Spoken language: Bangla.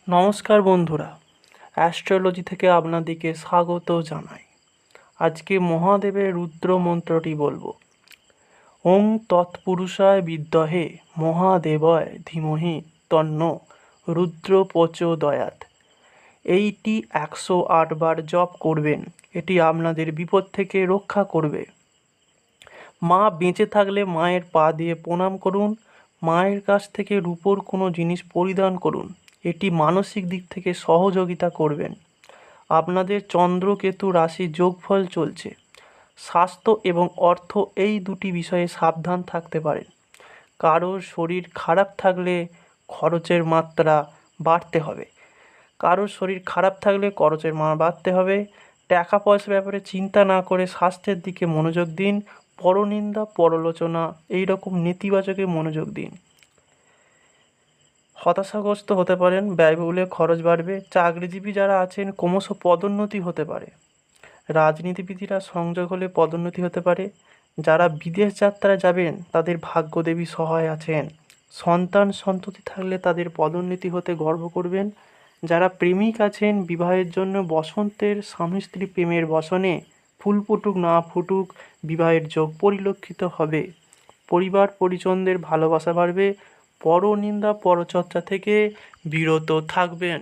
নমস্কার বন্ধুরা, অ্যাস্ট্রোলজি থেকে আপনাদেরকে স্বাগত জানাই। আজকে মহাদেবের রুদ্র মন্ত্রটি বলবো। ওং তৎপুরুষায় বিদ্মহে মহাদেবায় ধীমহি তন্নো রুদ্র প্রচোদয়াৎ। এইটি 108 বার জপ করবেন। এটি আপনাদের বিপদ থেকে রক্ষা করবে। মা বেঁচে থাকলে মায়ের পা দিয়ে প্রণাম করুন। মায়ের কাছ থেকে রূপোর কোনো জিনিস পরিধান করুন। এটি মানসিক দিক থেকে সহযোগিতা করবেন। আপনাদের চন্দ্রকেতু রাশি যোগফল চলছে। স্বাস্থ্য এবং অর্থ এই দুটি বিষয়ে সাবধান থাকতে পারেন। কারোর শরীর খারাপ থাকলে খরচের মাত্রা বাড়তে হবে। বাড়তে হবে। টাকা পয়সার ব্যাপারে চিন্তা না করে স্বাস্থ্যের দিকে মনোযোগ দিন। পরনিন্দা পরলোচনা এইরকম নেতিবাচকে মনোযোগ দিন। হতাশাগ্রস্ত হতে পারেন, ব্যয়বহুলে খরচ বাড়বে। চাকরিজীবী যারা আছেন ক্রমশ পদোন্নতি হতে পারে। রাজনীতিবিদরা সংযোগ হলে পদোন্নতি হতে পারে। যারা বিদেশ যাত্রায় যাবেন তাদের ভাগ্যদেবী সহায় আছেন। সন্তান সন্ততি থাকলে তাদের পদোন্নতি হতে গর্ব করবেন। যারা প্রেমিক আছেন বিবাহের জন্য বসন্তের স্বামী স্ত্রী প্রেমের বসনে ফুল ফুটুক না ফুটুক বিবাহের যোগ পরিলক্ষিত হবে। পরিবার পরিজনদের ভালোবাসা বাড়বে। পরনিন্দা পরচর্চা থেকে বিরত থাকবেন।